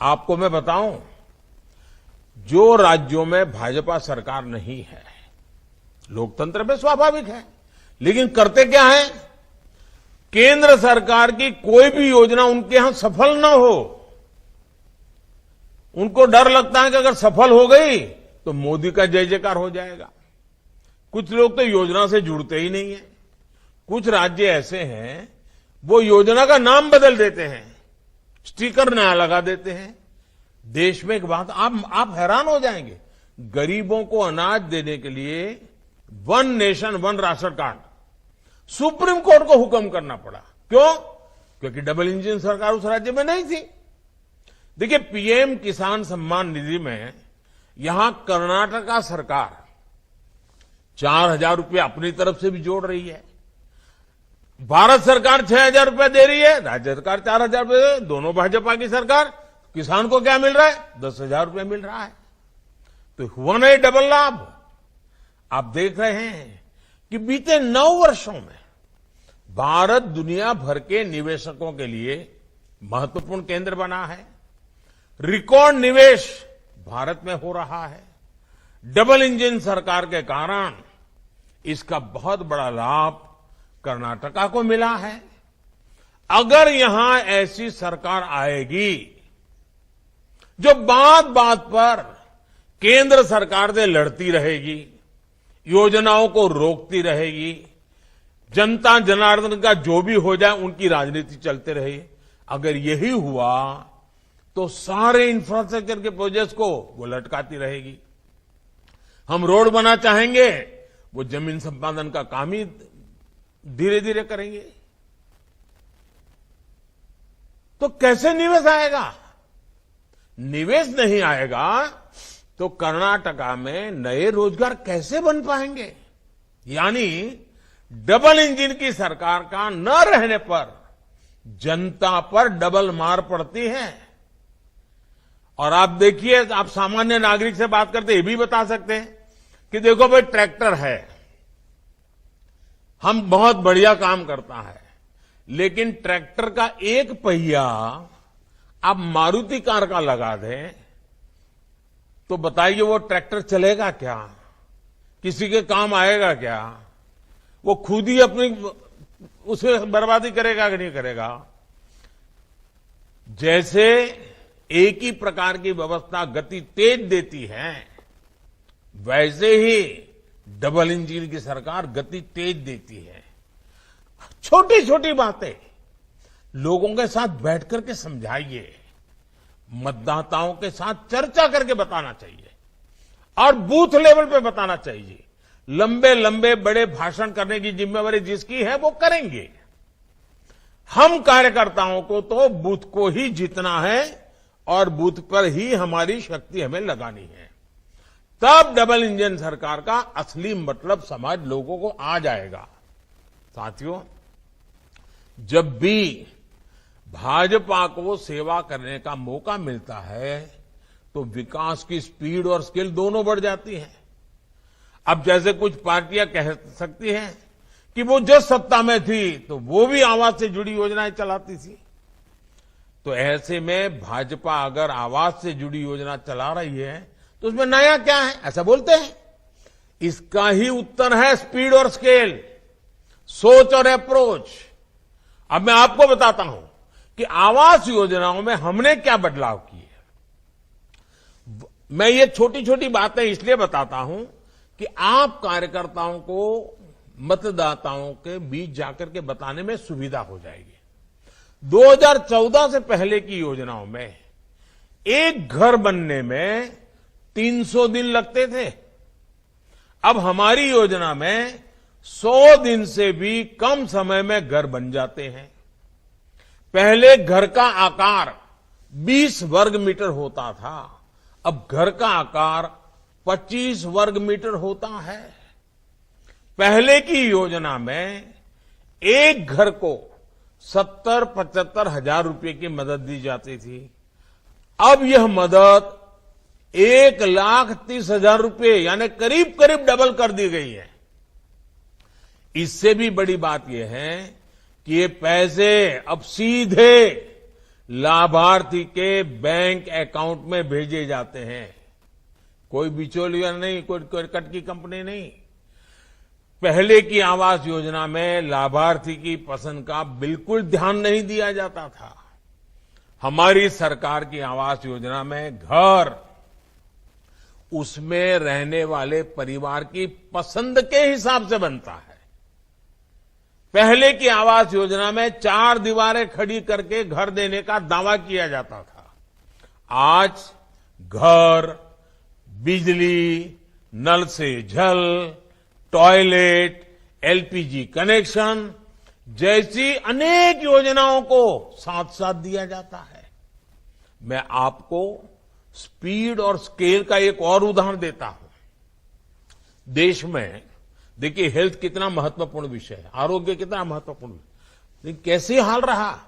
आपको मैं बताऊं, जो राज्यों में भाजपा सरकार नहीं है, लोकतंत्र में स्वाभाविक है, लेकिन करते क्या है, केंद्र सरकार की कोई भी योजना उनके यहां सफल न हो, उनको डर लगता है कि अगर सफल हो गई तो मोदी का जय जयकार हो जाएगा। कुछ लोग तो योजना से जुड़ते ही नहीं है। कुछ राज्य ऐसे हैं, वो योजना का नाम बदल देते हैं, स्टिकर नया लगा देते हैं। देश में एक बात आप हैरान हो जाएंगे, गरीबों को अनाज देने के लिए one nation one ration card supreme court को हुक्म करना पड़ा। क्यों? क्योंकि डबल इंजन सरकार उस राज्य में नहीं थी। देखिए, पीएम किसान सम्मान निधि में यहां कर्नाटका सरकार 4,000 रुपये अपनी तरफ से भी जोड़ रही है, भारत सरकार 6,000 रुपये दे रही है, राज्य सरकार 4,000 रुपये, दोनों भाजपा की सरकार। किसान को क्या मिल रहा है? 10,000 रुपये मिल रहा है। तो हुआ नहीं डबल लाभ। आप देख रहे हैं कि बीते 9 वर्षों में भारत दुनिया भर के निवेशकों के लिए महत्वपूर्ण केंद्र बना है। रिकॉर्ड निवेश भारत में हो रहा है। डबल इंजन सरकार के कारण इसका बहुत बड़ा लाभ कर्नाटका को मिला है। अगर यहां ऐसी सरकार आएगी जो बात बात पर केंद्र सरकार से लड़ती रहेगी, योजनाओं को रोकती रहेगी, जनता जनार्दन का जो भी हो जाए उनकी राजनीति चलते रहे, अगर यही हुआ तो सारे इंफ्रास्ट्रक्चर के प्रोजेक्ट्स को वो लटकाती रहेगी। हम रोड बना चाहेंगे, वो जमीन संपादन का काम ही धीरे धीरे करेंगे। तो कैसे निवेश आएगा? निवेश नहीं आएगा तो कर्नाटका में नए रोजगार कैसे बन पाएंगे? यानी डबल इंजन की सरकार का न रहने पर जनता पर डबल मार पड़ती है। और आप देखिए, आप सामान्य नागरिक से बात करते ये भी बता सकते हैं कि देखो भाई, ट्रैक्टर है, हम बहुत बढ़िया काम करता है, लेकिन ट्रैक्टर का एक पहिया आप मारुति कार का लगा दें तो बताइए वो ट्रैक्टर चलेगा क्या? किसी के काम आएगा क्या? वो खुद ही अपनी उसे बर्बादी करेगा कि नहीं करेगा? जैसे एक ही प्रकार की व्यवस्था गति तेज देती है, वैसे ही डबल इंजन की सरकार गति तेज देती है। छोटी छोटी बातें लोगों के साथ बैठ करके समझाइए, मतदाताओं के साथ चर्चा करके बताना चाहिए और बूथ लेवल पे बताना चाहिए। लंबे लंबे बड़े भाषण करने की जिम्मेवारी जिसकी है वो करेंगे। हम कार्यकर्ताओं को तो बूथ को ही जीतना है और बूथ पर ही हमारी शक्ति हमें लगानी है। तब डबल इंजन सरकार का असली मतलब समाज लोगों को आ जाएगा। साथियों, जब भी भाजपा को सेवा करने का मौका मिलता है तो विकास की स्पीड और स्किल दोनों बढ़ जाती है। अब जैसे कुछ पार्टियां कह सकती हैं कि वो जब सत्ता में थी तो वो भी आवास से जुड़ी योजनाएं चलाती थी, तो ऐसे में भाजपा अगर आवास से जुड़ी योजना चला रही है तो उसमें नया क्या है, ऐसा बोलते हैं। इसका ही उत्तर है स्पीड और स्केल, सोच और अप्रोच। अब मैं आपको बताता हूं कि आवास योजनाओं में हमने क्या बदलाव किए। मैं ये छोटी छोटी बातें इसलिए बताता हूं कि आप कार्यकर्ताओं को मतदाताओं के बीच जाकर के बताने में सुविधा हो जाएगी। 2014 से पहले की योजनाओं में एक घर बनने में 300 दिन लगते थे। अब हमारी योजना में 100 दिन से भी कम समय में घर बन जाते हैं। पहले घर का आकार 20 वर्ग मीटर होता था, अब घर का आकार 25 वर्ग मीटर होता है। पहले की योजना में एक घर को 70-75 हजार रुपए की मदद दी जाती थी। अब यह मदद 1,30,000 रुपए यानी करीब करीब डबल कर दी गई है। इससे भी बड़ी बात यह है कि ये पैसे अब सीधे लाभार्थी के बैंक अकाउंट में भेजे जाते हैं। कोई बिचौलिया नहीं, कोई कट की कंपनी नहीं। पहले की आवास योजना में लाभार्थी की पसंद का बिल्कुल ध्यान नहीं दिया जाता था। हमारी सरकार की आवास योजना में घर उसमें रहने वाले परिवार की पसंद के हिसाब से बनता है। पहले की आवास योजना में 4 दीवारें खड़ी करके घर देने का दावा किया जाता था। आज घर, बिजली, नल से जल, टॉयलेट, एलपीजी कनेक्शन जैसी अनेक योजनाओं को साथ साथ दिया जाता है। मैं आपको स्पीड और स्केल का एक और उदाहरण देता हूं। देश में देखिए हेल्थ कितना महत्वपूर्ण विषय है, आरोग्य कितना महत्वपूर्ण है, लेकिन कैसे हाल रहा।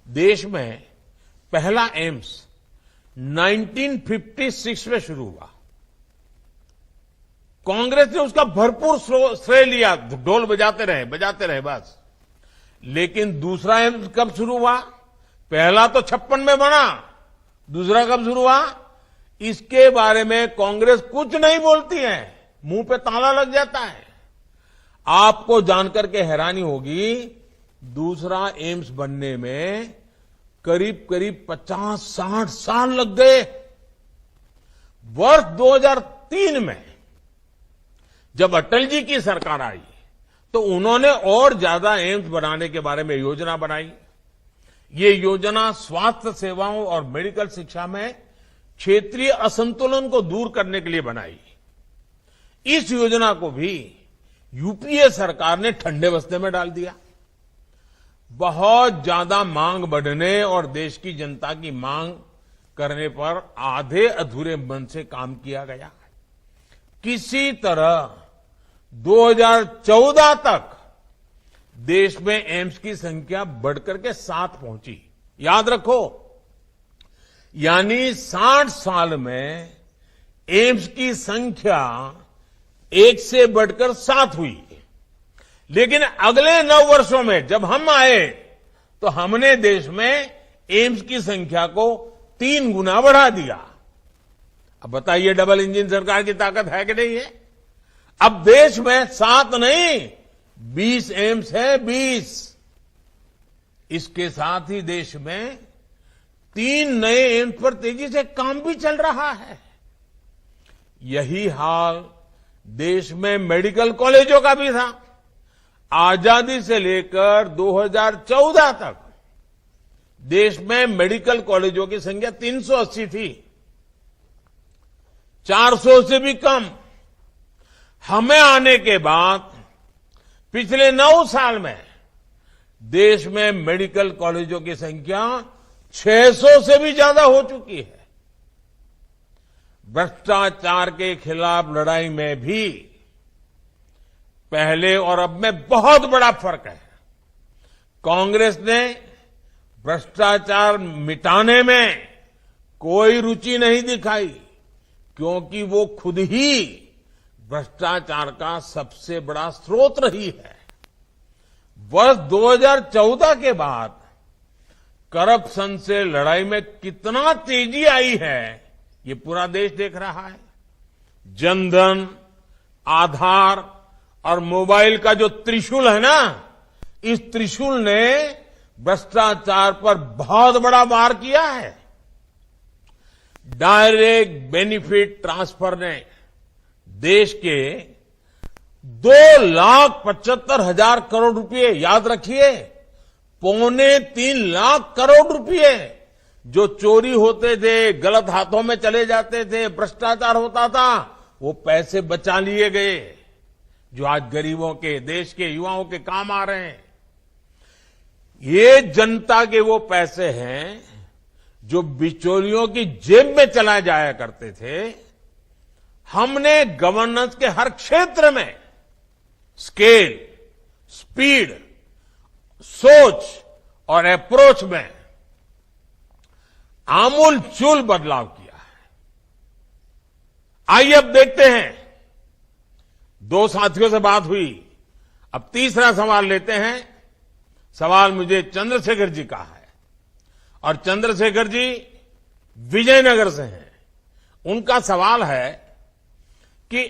देश में पहला एम्स 1956 में शुरू हुआ। कांग्रेस ने उसका भरपूर श्रेय लिया, ढोल बजाते रहे बस। लेकिन दूसरा एम्स कब शुरू हुआ? पहला तो 56 में बना, दूसरा कब शुरू हुआ? इसके बारे में कांग्रेस कुछ नहीं बोलती है, मुंह पे ताला लग जाता है। आपको जानकर के हैरानी होगी, दूसरा एम्स बनने में करीब करीब 50-60 साल लग गए। वर्ष 2003 में जब अटल जी की सरकार आई तो उन्होंने और ज्यादा एम्स बनाने के बारे में योजना बनाई। ये योजना स्वास्थ्य सेवाओं और मेडिकल शिक्षा में क्षेत्रीय असंतुलन को दूर करने के लिए बनाई। इस योजना को भी यूपीए सरकार ने ठंडे बस्ते में डाल दिया। बहुत ज्यादा मांग बढ़ने और देश की जनता की मांग करने पर आधे अधूरे मन से काम किया गया। किसी तरह 2014 तक देश में एम्स की संख्या बढ़कर के 7 पहुंची। याद रखो, यानी 60 साल में एम्स की संख्या 1 से बढ़कर 7 हुई। लेकिन अगले 9 वर्षों में जब हम आए तो हमने देश में एम्स की संख्या को 3 गुना बढ़ा दिया। अब बताइए, डबल इंजन सरकार की ताकत है कि नहीं है? अब देश में 7 नहीं 20 एम्स है, 20। इसके साथ ही देश में 3 नए एम्स पर तेजी से काम भी चल रहा है। यही हाल देश में मेडिकल कॉलेजों का भी था। आजादी से लेकर 2014 तक देश में मेडिकल कॉलेजों की संख्या 380 थी, 400 से भी कम। हमें आने के बाद पिछले 9 साल में देश में मेडिकल कॉलेजों की संख्या 600 से भी ज्यादा हो चुकी है। भ्रष्टाचार के खिलाफ लड़ाई में भी पहले और अब में बहुत बड़ा फर्क है। कांग्रेस ने भ्रष्टाचार मिटाने में कोई रुचि नहीं दिखाई, क्योंकि वो खुद ही भ्रष्टाचार का सबसे बड़ा स्रोत रही है। वर्ष 2014 के बाद करप्शन से लड़ाई में कितना तेजी आई है, ये पूरा देश देख रहा है। जनधन, आधार और मोबाइल का जो त्रिशूल है ना, इस त्रिशूल ने भ्रष्टाचार पर बहुत बड़ा वार किया है। डायरेक्ट बेनिफिट ट्रांसफर ने देश के 2,75,000 करोड़ रुपए, याद रखिए, 2.25 लाख करोड़ रुपए जो चोरी होते थे, गलत हाथों में चले जाते थे, भ्रष्टाचार होता था, वो पैसे बचा लिए गए, जो आज गरीबों के, देश के युवाओं के काम आ रहे हैं। ये जनता के वो पैसे हैं जो बिचौलियों की जेब में चला जाया करते थे। हमने गवर्नेंस के हर क्षेत्र में स्केल, स्पीड, सोच और अप्रोच में आमूलचूल बदलाव किया है। आइए अब देखते हैं, 2 साथियों से बात हुई, अब तीसरा सवाल लेते हैं। सवाल मुझे चंद्रशेखर जी का है और चंद्रशेखर जी विजयनगर से हैं। उनका सवाल है कि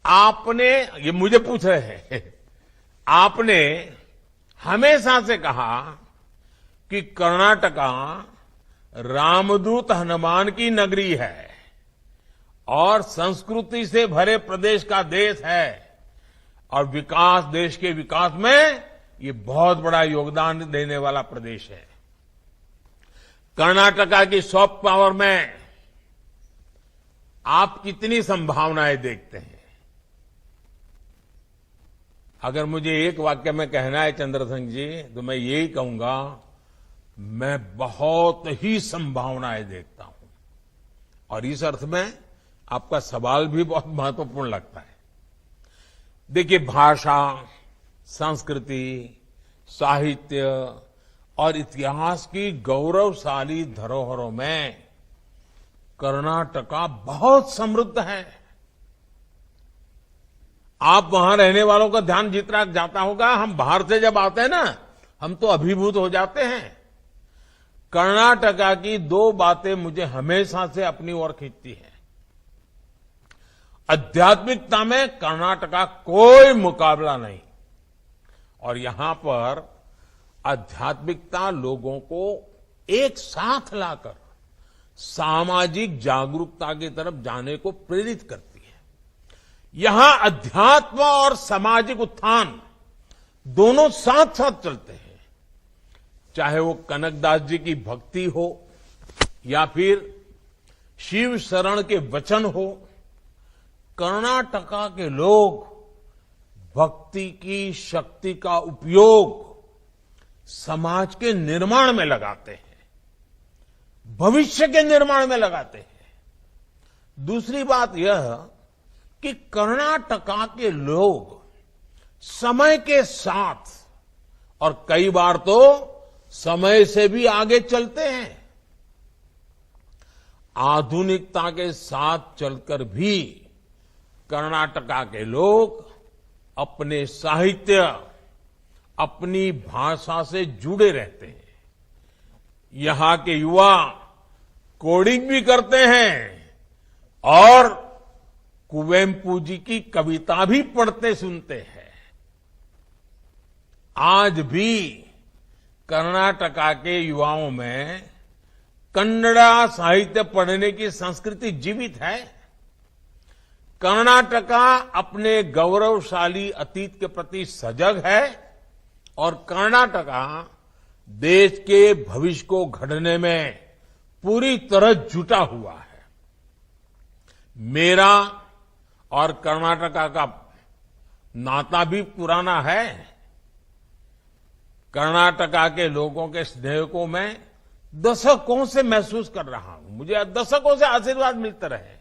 आपने, ये मुझे पूछ रहे हैं, आपने हमेशा से कहा कि कर्नाटका रामदूत हनुमान की नगरी है और संस्कृति से भरे प्रदेश का देश है और विकास, देश के विकास में ये बहुत बड़ा योगदान देने वाला प्रदेश है। कर्नाटका की सॉफ्ट पावर में आप कितनी संभावनाएं देखते हैं? अगर मुझे एक वाक्य में कहना है चंद्रशेखर जी, तो मैं यही कहूंगा, मैं बहुत ही संभावनाएं देखता हूं। और इस अर्थ में आपका सवाल भी बहुत महत्वपूर्ण लगता है। देखिए, भाषा, संस्कृति, साहित्य और इतिहास की गौरवशाली धरोहरों में कर्नाटका बहुत समृद्ध है। आप वहां रहने वालों का ध्यान जितना जाता होगा, हम बाहर से जब आते हैं ना, हम तो अभिभूत हो जाते हैं। कर्नाटका की दो बातें मुझे हमेशा से अपनी ओर खींचती हैं। आध्यात्मिकता में कर्नाटका कोई मुकाबला नहीं, और यहां पर आध्यात्मिकता लोगों को एक साथ लाकर सामाजिक जागरूकता की तरफ जाने को प्रेरित करती है। यहां अध्यात्म और सामाजिक उत्थान दोनों साथ साथ चलते हैं। चाहे वो कनकदास जी की भक्ति हो या फिर शिव शरण के वचन हो, कर्नाटका के लोग भक्ति की शक्ति का उपयोग समाज के निर्माण में लगाते हैं, भविष्य के निर्माण में लगाते हैं। दूसरी बात यह कि कर्नाटका के लोग समय के साथ और कई बार तो समय से भी आगे चलते हैं। आधुनिकता के साथ चलकर भी कर्नाटका के लोग अपने साहित्य, अपनी भाषा से जुड़े रहते हैं। यहां के युवा कोडिंग भी करते हैं और कुवेम्पू जी की कविता भी पढ़ते सुनते हैं। आज भी कर्नाटका के युवाओं में कन्नड़ा साहित्य पढ़ने की संस्कृति जीवित है। कर्नाटका अपने गौरवशाली अतीत के प्रति सजग है और कर्नाटका देश के भविष्य को गढ़ने में पूरी तरह जुटा हुआ है। मेरा और कर्नाटका का नाता भी पुराना है। कर्नाटका के लोगों के स्नेह को मैं दशकों से महसूस कर रहा हूं। मुझे दशकों से आशीर्वाद मिलते रहे।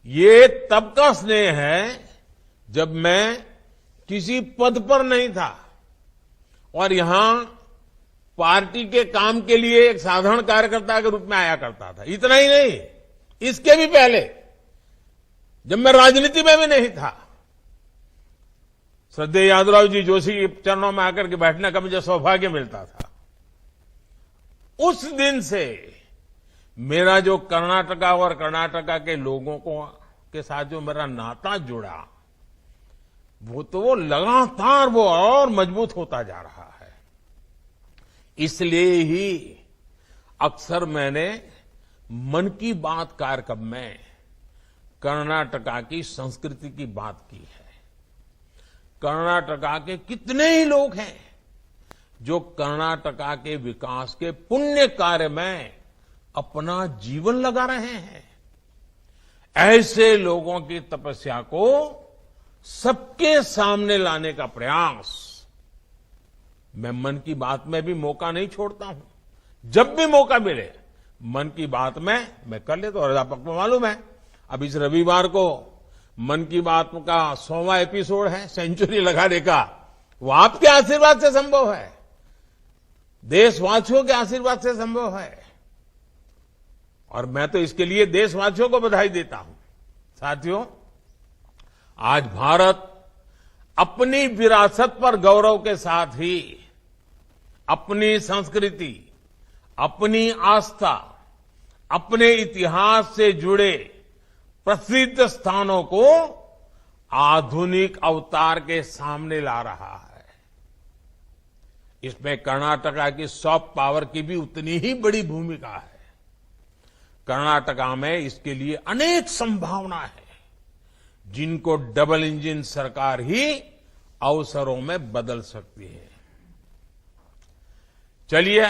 ये तब का स्नेह है जब मैं किसी पद पर नहीं था और यहां पार्टी के काम के लिए एक साधारण कार्यकर्ता के रूप में आया करता था। इतना ही नहीं, इसके भी पहले जब मैं राजनीति में भी नहीं था, श्रद्धेय यादवराव जी जोशी के चरणों में आकर के बैठने का मुझे सौभाग्य मिलता था। उस दिन से मेरा जो कर्नाटका और कर्नाटका के लोगों के साथ जो मेरा नाता जुड़ा, वो लगातार वो और मजबूत होता जा रहा है। इसलिए ही अक्सर मैंने मन की बात कार्यक्रम में कर्नाटका की संस्कृति की बात की है। कर्नाटका के कितने ही लोग हैं जो कर्नाटका के विकास के पुण्य कार्य में अपना जीवन लगा रहे हैं। ऐसे लोगों की तपस्या को सबके सामने लाने का प्रयास मैं मन की बात में भी मौका नहीं छोड़ता हूं। जब भी मौका मिले मन की बात में मैं कर लेता हूं। और आपको मालूम है, अब इस रविवार को मन की बात का 100वां एपिसोड है, सेंचुरी लगाने का। वो आपके आशीर्वाद से संभव है, देशवासियों के आशीर्वाद से संभव है, और मैं तो इसके लिए देशवासियों को बधाई देता हूं। साथियों, आज भारत अपनी विरासत पर गौरव के साथ ही अपनी संस्कृति, अपनी आस्था, अपने इतिहास से जुड़े प्रसिद्ध स्थानों को आधुनिक अवतार के सामने ला रहा है। इसमें कर्नाटका की सॉफ्ट पावर की भी उतनी ही बड़ी भूमिका है। कर्नाटका में इसके लिए अनेक संभावना है, जिनको डबल इंजन सरकार ही अवसरों में बदल सकती है। चलिए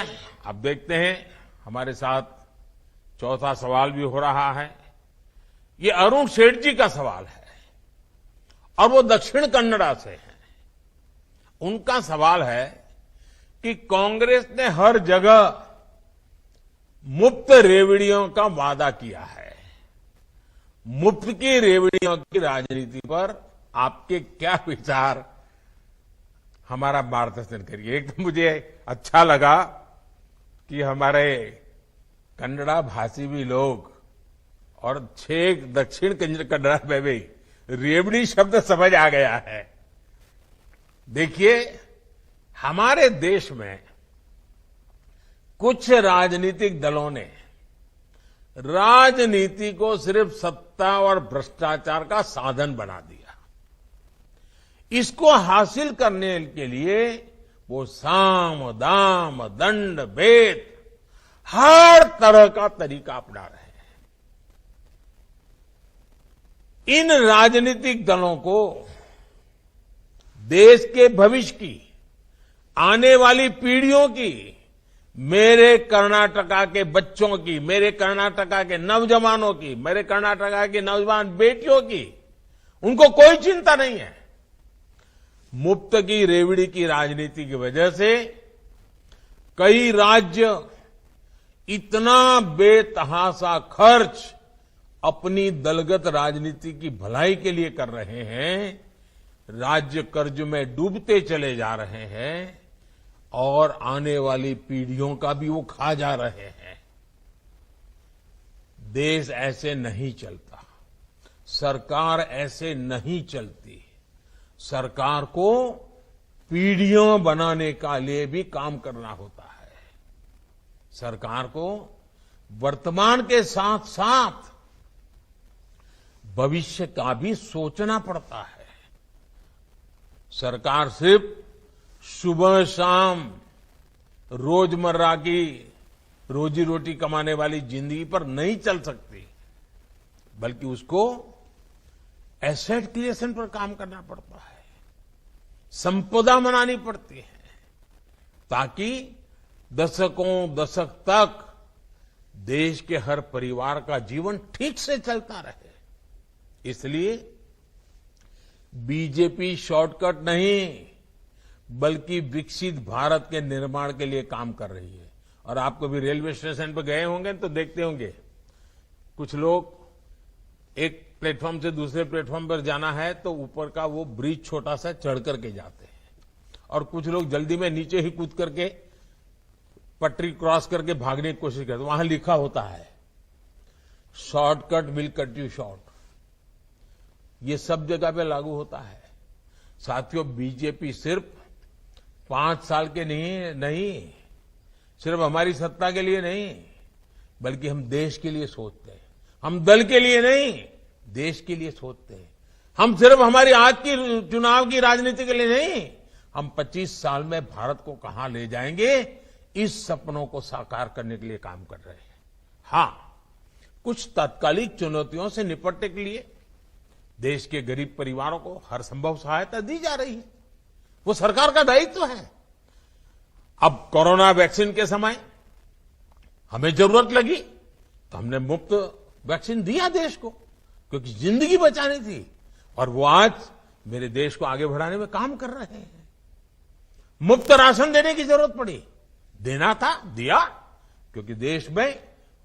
अब देखते हैं, हमारे साथ चौथा सवाल भी हो रहा है। ये अरुण सेठ जी का सवाल है और वो दक्षिण कन्नड़ा से हैं। उनका सवाल है कि कांग्रेस ने हर जगह मुफ्त रेवड़ियों का वादा किया है। मुफ्त की रेवड़ियों की राजनीति पर आपके क्या विचार, हमारा मार्गदर्शन करिए। एक तो मुझे अच्छा लगा कि हमारे कन्नड़ा भाषी भी लोग और छेक दक्षिण कन्नड़ा में भी रेवड़ी शब्द समझ आ गया है। देखिए, हमारे देश में कुछ राजनीतिक दलों ने राजनीति को सिर्फ सत्ता और भ्रष्टाचार का साधन बना दिया। इसको हासिल करने के लिए वो साम दाम दंड भेद हर तरह का तरीका अपना रहे हैं। इन राजनीतिक दलों को देश के भविष्य की, आने वाली पीढ़ियों की, मेरे कर्नाटका के बच्चों की, मेरे कर्नाटका के नौजवानों की, मेरे कर्नाटका की नौजवान बेटियों की, उनको कोई चिंता नहीं है। मुफ्त की रेवड़ी की राजनीति की वजह से कई राज्य इतना बेतहासा खर्च अपनी दलगत राजनीति की भलाई के लिए कर रहे हैं, राज्य कर्ज में डूबते चले जा रहे हैं और आने वाली पीढ़ियों का भी वो खा जा रहे हैं। देश ऐसे नहीं चलता, सरकार ऐसे नहीं चलती। सरकार को पीढ़ियों बनाने का लिए भी काम करना होता है। सरकार को वर्तमान के साथ साथ भविष्य का भी सोचना पड़ता है। सरकार सिर्फ सुबह शाम रोजमर्रा की रोजी रोटी कमाने वाली जिंदगी पर नहीं चल सकती, बल्कि उसको एसेट क्रिएशन पर काम करना पड़ता है, संपदा बनानी पड़ती है, ताकि दशकों दशक तक देश के हर परिवार का जीवन ठीक से चलता रहे। इसलिए बीजेपी शॉर्टकट नहीं, बल्कि विकसित भारत के निर्माण के लिए काम कर रही है। और आप कभी रेलवे स्टेशन पर गए होंगे तो देखते होंगे, कुछ लोग एक प्लेटफॉर्म से दूसरे प्लेटफॉर्म पर जाना है तो ऊपर का वो ब्रिज छोटा सा चढ़ करके जाते हैं, और कुछ लोग जल्दी में नीचे ही कूद करके पटरी क्रॉस करके भागने की कोशिश करते। वहां लिखा होता है, shortcut will cut you short. ये सब जगह पे लागू होता है। साथियों, बीजेपी सिर्फ 5 साल के नहीं, सिर्फ हमारी सत्ता के लिए नहीं, बल्कि हम देश के लिए सोचते हैं। हम दल के लिए नहीं, देश के लिए सोचते हैं। हम सिर्फ हमारी आज की चुनाव की राजनीति के लिए नहीं, हम 25 साल में भारत को कहां ले जाएंगे, इस सपनों को साकार करने के लिए काम कर रहे हैं। हां, कुछ तात्कालिक चुनौतियों से निपटने के लिए देश के गरीब परिवारों को हर संभव सहायता दी जा रही है, वो सरकार का दायित्व है। अब कोरोना वैक्सीन के समय हमें जरूरत लगी तो हमने मुफ्त वैक्सीन दिया देश को, क्योंकि जिंदगी बचानी थी, और वो आज मेरे देश को आगे बढ़ाने में काम कर रहे हैं। मुफ्त राशन देने की जरूरत पड़ी, देना था, दिया, क्योंकि देश में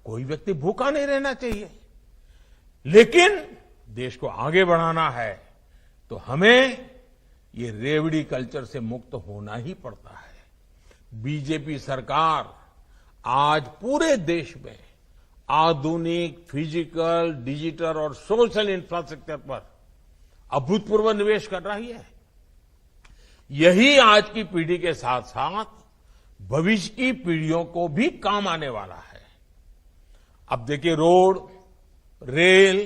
कोई व्यक्ति भूखा नहीं रहना चाहिए। लेकिन देश को आगे बढ़ाना है तो हमें ये रेवड़ी कल्चर से मुक्त होना ही पड़ता है। बीजेपी सरकार आज पूरे देश में आधुनिक फिजिकल, डिजिटल और सोशल इंफ्रास्ट्रक्चर पर अभूतपूर्व निवेश कर रही है। यही आज की पीढ़ी के साथ साथ भविष्य की पीढ़ियों को भी काम आने वाला है। अब देखिए, road, rail,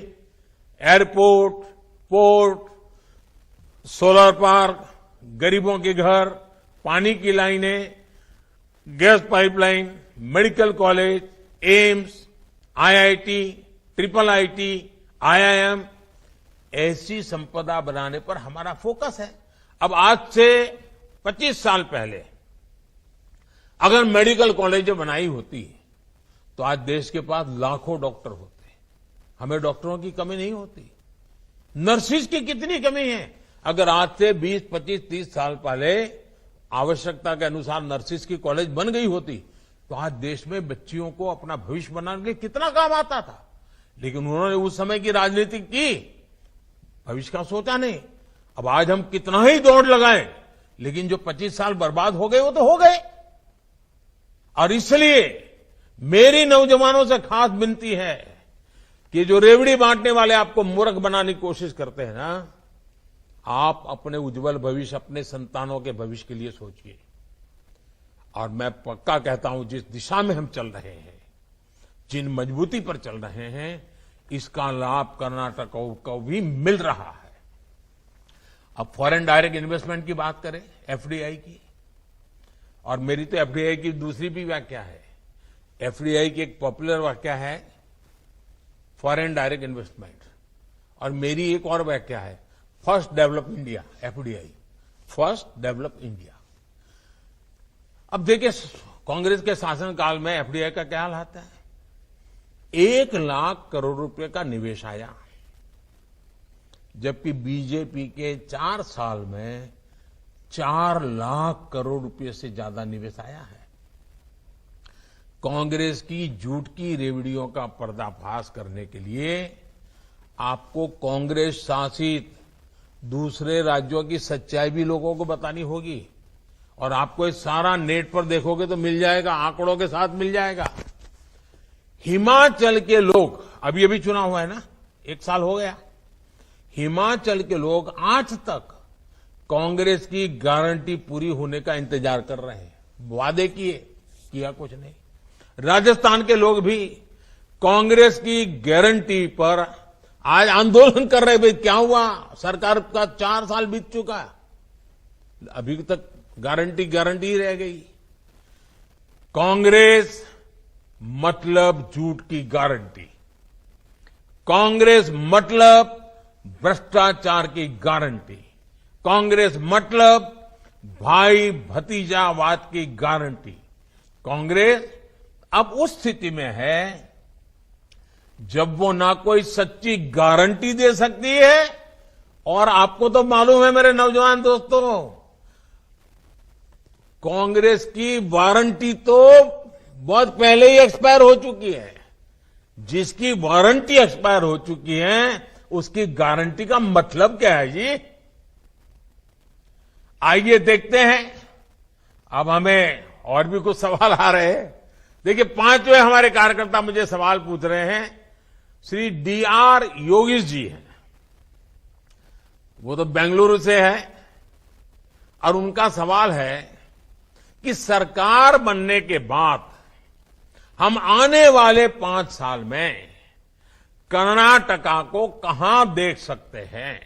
airport, port, solar park, गरीबों के घर, पानी की लाइनें, gas pipeline, medical college, AIIMS, IIT, triple IT, IIM, ऐसी संपदा बनाने पर हमारा फोकस है। अब आज से 25 साल पहले अगर मेडिकल कॉलेज बनाई होती तो आज देश के पास लाखों डॉक्टर होते। हमें डॉक्टरों की कमी नहीं होती। नर्सिस की कितनी कमी है। अगर आज से 20, 25, 30 साल पहले आवश्यकता के अनुसार नर्सिस की कॉलेज बन गई होती तो आज देश में बच्चियों को अपना भविष्य बनाने के लिए कितना काम आता था। लेकिन उन्होंने उस समय की राजनीति की, भविष्य का सोचा नहीं। अब आज हम कितना ही दौड़ लगाएं, लेकिन जो 25 साल बर्बाद हो गए वो तो हो गए। और इसलिए मेरी नौजवानों से खास विनती है कि जो रेवड़ी बांटने वाले आपको मूर्ख बनाने की कोशिश करते हैं ना, आप अपने उज्जवल भविष्य, अपने संतानों के भविष्य के लिए सोचिए। और मैं पक्का कहता हूं, जिस दिशा में हम चल रहे हैं, जिन मजबूती पर चल रहे हैं, इसका लाभ कर्नाटक को भी मिल रहा है। अब फॉरेन डायरेक्ट इन्वेस्टमेंट की बात करें, एफडीआई की, और मेरी तो एफडीआई की दूसरी भी व्याख्या है। एफडीआई की एक पॉपुलर व्याख्या है फॉरेन डायरेक्ट इन्वेस्टमेंट, और मेरी एक और व्याख्या है first develop India, FDI, first develop India. अब देखिए, कांग्रेस के शासनकाल में एफडीआई का क्या हाल आता है। 1 लाख करोड़ रुपए का निवेश आया, जबकि बीजेपी के 4 साल में 4 लाख करोड़ रुपए से ज्यादा निवेश आया है। कांग्रेस की झूठ की रेवड़ियों का पर्दाफाश करने के लिए आपको कांग्रेस शासित दूसरे राज्यों की सच्चाई भी लोगों को बतानी होगी। और आपको ये सारा नेट पर देखोगे तो मिल जाएगा, आंकड़ों के साथ मिल जाएगा। हिमाचल के लोग, अभी अभी चुनाव हुआ है ना, 1 साल हो गया, हिमाचल के लोग आज तक कांग्रेस की गारंटी पूरी होने का इंतजार कर रहे हैं। वादे किया कुछ नहीं। राजस्थान के लोग भी कांग्रेस की गारंटी पर आज आंदोलन कर रहे। भाई क्या हुआ, सरकार का 4 साल बीत चुका, अभी तक गारंटी ही रह गई। कांग्रेस मतलब झूठ की गारंटी, कांग्रेस मतलब भ्रष्टाचार की गारंटी, कांग्रेस मतलब भाई भतीजावाद की गारंटी। कांग्रेस अब उस स्थिति में है जब वो ना कोई सच्ची गारंटी दे सकती है, और आपको तो मालूम है मेरे नौजवान दोस्तों, कांग्रेस की वारंटी तो बहुत पहले ही एक्सपायर हो चुकी है। जिसकी वारंटी एक्सपायर हो चुकी है उसकी गारंटी का मतलब क्या है जी। आइए देखते हैं। अब हमें और भी कुछ सवाल आ रहे हैं। देखिए, 5वें हमारे कार्यकर्ता मुझे सवाल पूछ रहे हैं। श्री डीआर योगेश जी हैं, वो तो बेंगलुरु से है, और उनका सवाल है कि सरकार बनने के बाद हम आने वाले 5 साल में कर्नाटका को कहां देख सकते हैं।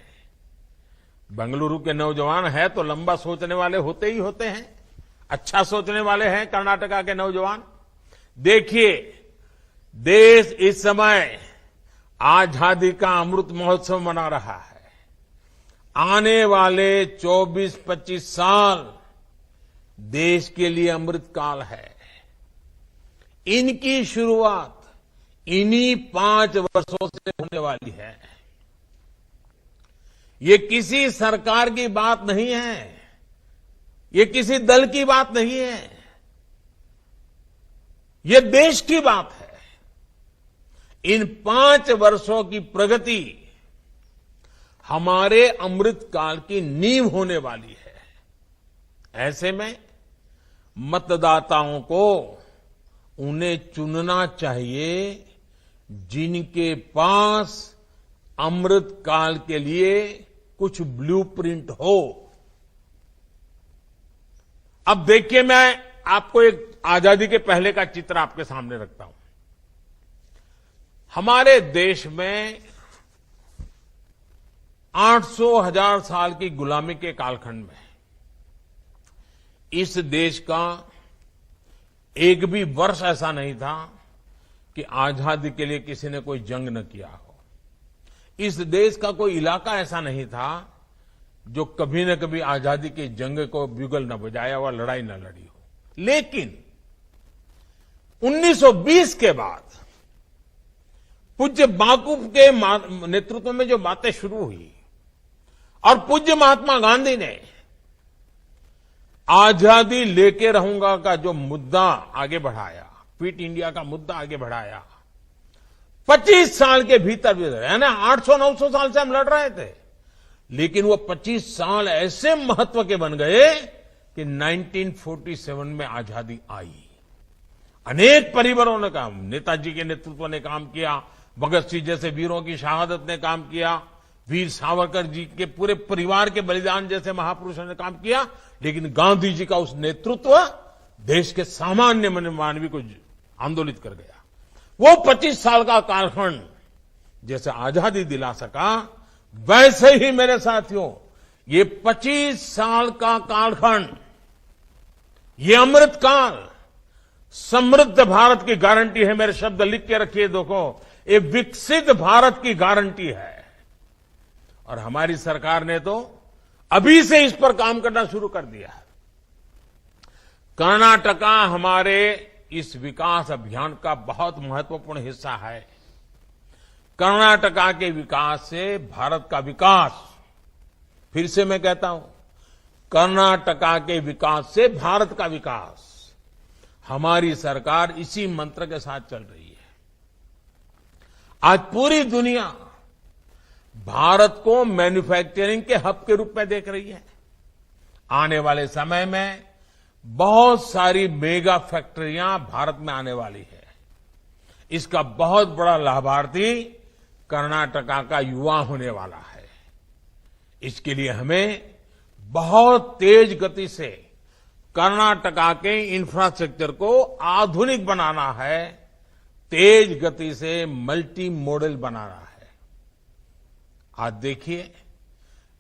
बेंगलुरु के नौजवान है तो लंबा सोचने वाले होते ही होते हैं, अच्छा सोचने वाले हैं कर्नाटका के नौजवान। देखिए, देश इस समय आजादी का अमृत महोत्सव मना रहा है। आने वाले 24-25 साल देश के लिए अमृत काल है। इनकी शुरुआत इन्हीं 5 वर्षों से होने वाली है। ये किसी सरकार की बात नहीं है, ये किसी दल की बात नहीं है, ये देश की बात है। इन 5 वर्षों की प्रगति हमारे अमृत काल की नींव होने वाली है। ऐसे में मतदाताओं को उन्हें चुनना चाहिए जिनके पास अमृत काल के लिए कुछ ब्लूप्रिंट हो। अब देखिए, मैं आपको एक आजादी के पहले का चित्र आपके सामने रखता हूं। हमारे देश में 800,000 साल की गुलामी के कालखंड में इस देश का एक भी वर्ष ऐसा नहीं था कि आजादी के लिए किसी ने कोई जंग न किया हो। इस देश का कोई इलाका ऐसा नहीं था जो कभी न कभी आजादी की जंग को ब्यूगल न बजाया हुआ, लड़ाई न लड़ी हो। लेकिन 1920 के बाद पूज्य बापू के नेतृत्व में जो बातें शुरू हुई और पूज्य महात्मा गांधी ने आजादी लेके रहूंगा का जो मुद्दा आगे बढ़ाया, क्विट इंडिया का मुद्दा आगे बढ़ाया, 25 साल के भीतर है ना, 800-900 साल से हम लड़ रहे थे, लेकिन वो 25 साल ऐसे महत्व के बन गए कि 1947 में आजादी आई। अनेक परिवारों ने काम, नेताजी के नेतृत्व ने काम किया, भगत सिंह जैसे वीरों की शहादत ने काम किया, वीर सावरकर जी के पूरे परिवार के बलिदान जैसे महापुरुषों ने काम किया, लेकिन गांधी जी का उस नेतृत्व देश के सामान्य मानवी को आंदोलित कर गया। वो 25 साल का कालखंड जैसे आजादी दिला सका, वैसे ही मेरे साथियों ये 25 साल का कालखंड, ये अमृत काल समृद्ध भारत की गारंटी है। मेरे शब्द लिख के रखिए, देखो, ये विकसित भारत की गारंटी है। और हमारी सरकार ने तो अभी से इस पर काम करना शुरू कर दिया है। कर्नाटका हमारे इस विकास अभियान का बहुत महत्वपूर्ण हिस्सा है। कर्नाटका के विकास से भारत का विकास, फिर से मैं कहता हूं, कर्नाटका के विकास से भारत का विकास, हमारी सरकार इसी मंत्र के साथ चल रही है। आज पूरी दुनिया भारत को मैन्युफैक्चरिंग के हब के रूप में देख रही है। आने वाले समय में बहुत सारी मेगा फैक्ट्रियां भारत में आने वाली है। इसका बहुत बड़ा लाभार्थी कर्नाटका का युवा होने वाला है। इसके लिए हमें बहुत तेज गति से कर्नाटका के इंफ्रास्ट्रक्चर को आधुनिक बनाना है, तेज गति से मल्टी मॉडल बनाना है। आज देखिए,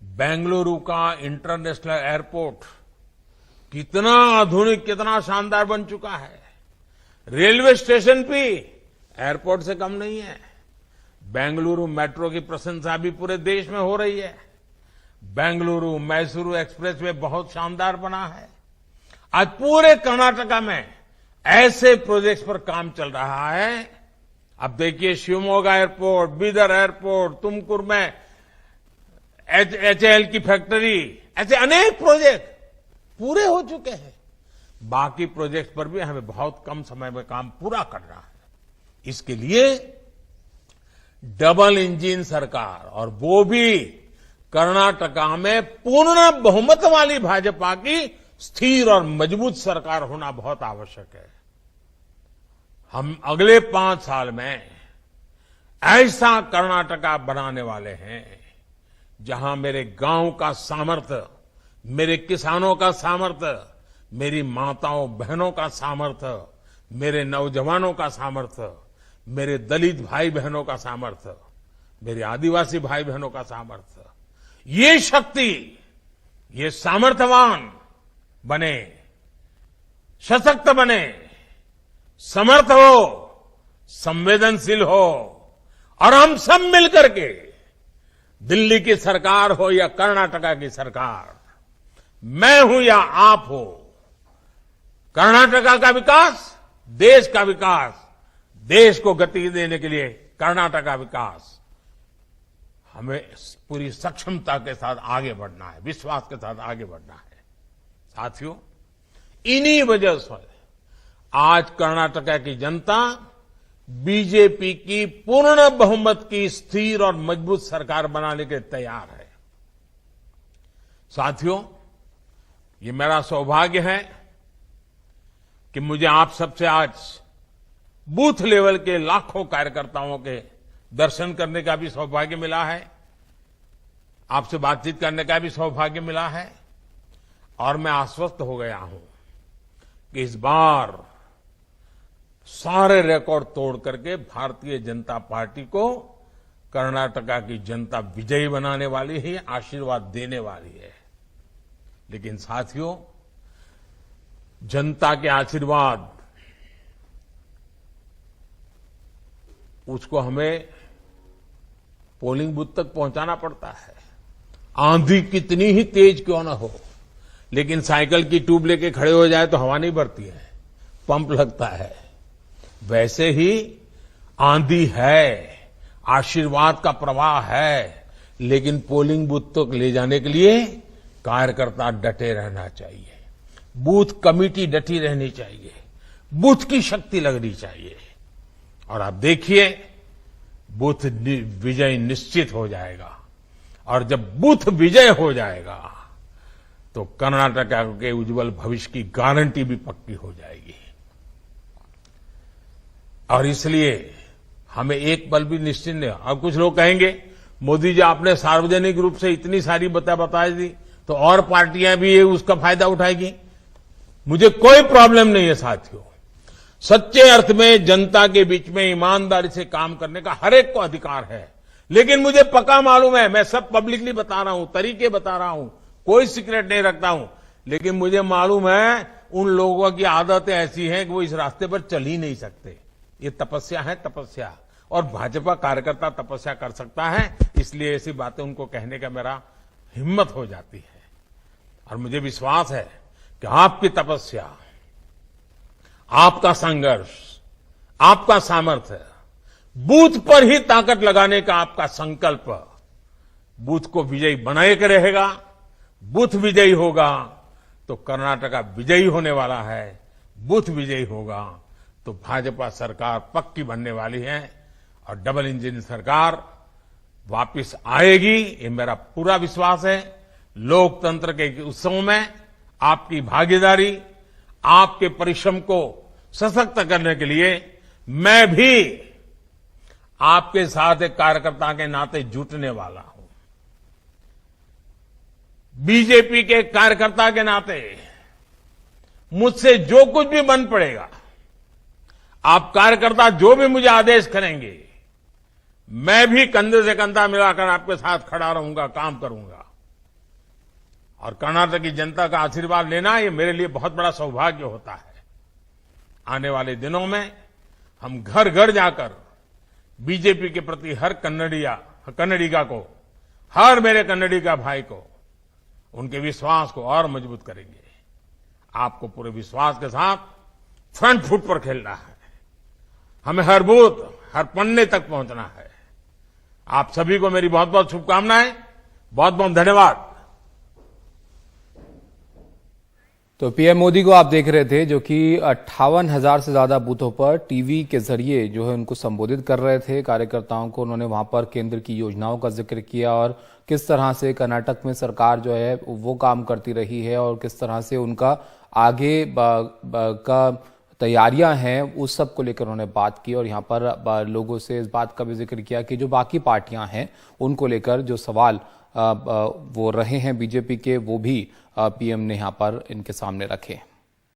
बेंगलुरु का इंटरनेशनल एयरपोर्ट कितना आधुनिक, कितना शानदार बन चुका है। रेलवे स्टेशन भी एयरपोर्ट से कम नहीं है। बेंगलुरु मेट्रो की प्रशंसा भी पूरे देश में हो रही है। बेंगलुरु मैसूरू एक्सप्रेस वे बहुत शानदार बना है। आज पूरे कर्नाटका में ऐसे प्रोजेक्ट्स पर काम चल रहा है। अब देखिए, शिवमोगा एयरपोर्ट, बीदर एयरपोर्ट, तुमकुर में HAL की फैक्ट्री, ऐसे अनेक प्रोजेक्ट पूरे हो चुके हैं। बाकी प्रोजेक्ट पर भी हमें बहुत कम समय में काम पूरा करना है। इसके लिए डबल इंजन सरकार, और वो भी कर्नाटका में पूर्ण बहुमत वाली भाजपा की स्थिर और मजबूत सरकार होना बहुत आवश्यक है। हम अगले 5 साल में ऐसा कर्नाटका बनाने वाले हैं जहां मेरे गांव का सामर्थ्य, मेरे किसानों का सामर्थ्य, मेरी माताओं बहनों का सामर्थ्य, मेरे नौजवानों का सामर्थ्य, मेरे दलित भाई बहनों का सामर्थ्य, मेरे आदिवासी भाई बहनों का सामर्थ्य, ये शक्ति, ये सामर्थ्यवान बने, सशक्त बने, समर्थ हो, संवेदनशील हो, और हम सब मिलकर के, दिल्ली की सरकार हो या कर्नाटका की सरकार, मैं हूं या आप हो, कर्नाटका का विकास, देश का विकास, देश को गति देने के लिए कर्नाटका विकास, हमें पूरी सक्षमता के साथ आगे बढ़ना है, विश्वास के साथ आगे बढ़ना है। साथियों, इन्हीं वजह से आज कर्नाटका की जनता बीजेपी की पूर्ण बहुमत की स्थिर और मजबूत सरकार बनाने के तैयार है। साथियों, ये मेरा सौभाग्य है कि मुझे आप सबसे आज बूथ लेवल के लाखों कार्यकर्ताओं के दर्शन करने का भी सौभाग्य मिला है, आपसे बातचीत करने का भी सौभाग्य मिला है, और मैं आश्वस्त हो गया हूं कि इस बार सारे रिकॉर्ड तोड़ करके भारतीय जनता पार्टी को कर्नाटका की जनता विजयी बनाने वाली है, आशीर्वाद देने वाली है। लेकिन साथियों, जनता के आशीर्वाद उसको हमें पोलिंग बूथ तक पहुंचाना पड़ता है। आंधी कितनी ही तेज क्यों ना हो, लेकिन साइकिल की ट्यूब लेके खड़े हो जाए तो हवा नहीं भरती है, पंप लगता है। वैसे ही आंधी है, आशीर्वाद का प्रवाह है, लेकिन पोलिंग बूथ तक ले जाने के लिए कार्यकर्ता डटे रहना चाहिए, बूथ कमेटी डटी रहनी चाहिए, बूथ की शक्ति लगनी चाहिए। और आप देखिए, बूथ विजय निश्चित हो जाएगा। और जब बूथ विजय हो जाएगा तो कर्नाटका के उज्जवल भविष्य की गारंटी भी पक्की हो जाएगी। और इसलिए हमें एक पल भी निश्चिंत नहीं। अब कुछ लोग कहेंगे, मोदी जी आपने सार्वजनिक रूप से इतनी सारी बता दी तो और पार्टियां भी ये उसका फायदा उठाएगी। मुझे कोई प्रॉब्लम नहीं है साथियों। सच्चे अर्थ में जनता के बीच में ईमानदारी से काम करने का हर एक को अधिकार है। लेकिन मुझे पक्का मालूम है, मैं सब पब्लिकली बता रहा हूं, तरीके बता रहा हूं, कोई सीक्रेट नहीं रखता हूं। लेकिन मुझे मालूम है उन लोगों की आदतें ऐसी हैं कि वो इस रास्ते पर चल ही नहीं सकते। ये तपस्या है, तपस्या। और भाजपा कार्यकर्ता तपस्या कर सकता है, इसलिए ऐसी बातें उनको कहने का मेरा हिम्मत हो जाती है। और मुझे विश्वास है कि आपकी तपस्या, आपका संघर्ष, आपका सामर्थ्य, बूथ पर ही ताकत लगाने का आपका संकल्प बूथ को विजयी बनाए के रहेगा। बूथ विजयी होगा तो कर्नाटका विजयी होने वाला है। बूथ विजयी होगा तो भाजपा सरकार पक्की बनने वाली है और डबल इंजन सरकार वापस आएगी, ये मेरा पूरा विश्वास है। लोकतंत्र के उत्सव में आपकी भागीदारी, आपके परिश्रम को सशक्त करने के लिए मैं भी आपके साथ एक कार्यकर्ता के नाते जुटने वाला हूं। बीजेपी के कार्यकर्ता के नाते मुझसे जो कुछ भी बन पड़ेगा, आप कार्यकर्ता जो भी मुझे आदेश करेंगे, मैं भी कंधे से कंधा मिलाकर आपके साथ खड़ा रहूंगा, काम करूंगा। और कर्नाटक की जनता का आशीर्वाद लेना ये मेरे लिए बहुत बड़ा सौभाग्य होता है। आने वाले दिनों में हम घर घर जाकर बीजेपी के प्रति हर कन्नडिगा को, हर मेरे कन्नडिगा भाई को, उनके विश्वास को और मजबूत करेंगे। आपको पूरे विश्वास के साथ फ्रंट फुट पर खेलना है। हमें हर बूथ, हर पन्ने तक पहुंचना है। आप सभी को मेरी बहुत बहुत शुभकामनाएं, बहुत बहुत धन्यवाद। तो पीएम मोदी को आप देख रहे थे, जो कि 58,000 से ज्यादा बूथों पर टीवी के जरिए जो है उनको संबोधित कर रहे थे कार्यकर्ताओं को। उन्होंने वहां पर केंद्र की योजनाओं का जिक्र किया और किस तरह से कर्नाटक में सरकार जो है वो काम करती रही है और किस तरह से उनका आगे का तैयारियां हैं, उस सब को लेकर उन्होंने बात की। और यहाँ पर लोगों से इस बात का भी जिक्र किया कि जो बाकी पार्टियां हैं उनको लेकर जो सवाल वो रहे हैं बीजेपी के, वो भी पीएम ने यहाँ पर इनके सामने रखे।